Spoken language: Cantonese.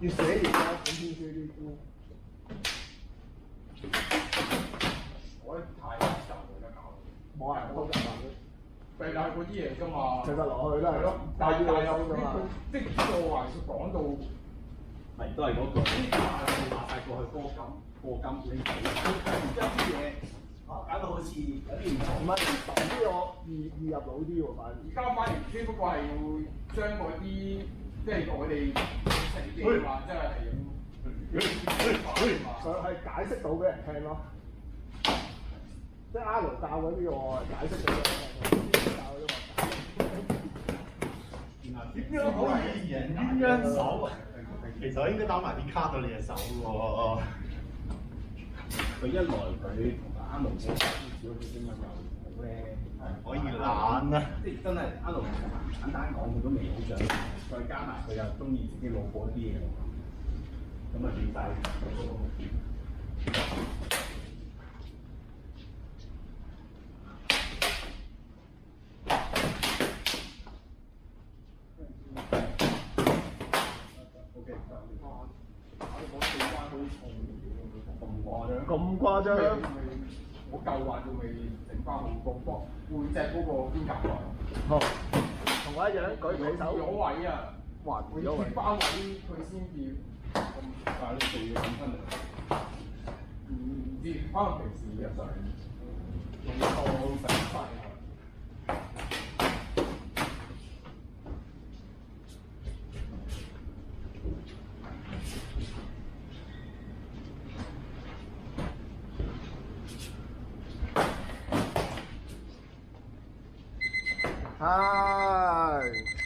越寫越多，本天書啲都。我太複雜冇得搞。冇人都得㗎。計下嗰啲嘢㗎嘛。其實落去都係咯，但係收有㗎嘛。即係呢個話術講到，咪都係嗰句，話晒過去課金拎走，然之後啲嘢搞到好似有啲唔同。唔係呢個易入腦啲喎，反而。而家反而只不過係要將嗰啲即係我哋成嘅話，即係就係解釋到俾人聽咯。即係阿羅教嗰啲我解釋俾人聽，教嗰啲點樣可以贏鴛鴦手啊？其實應該打埋啲卡到你隻手喎。佢一來佢同阿龍嘅少少英文又好咧，可以懶啊！即係真係阿龍簡單講佢都未好長，再加埋佢又中意自己老婆啲嘢，咁啊變晒。咁誇張？我舊話仲未整翻好個波，背脊嗰個邊夾位。好，同我一樣舉唔起手。咗位啊！還會貼翻位佢先至咁，但係你做嘢咁分嚟。唔知，可能平時日常用錯成塊啊。係。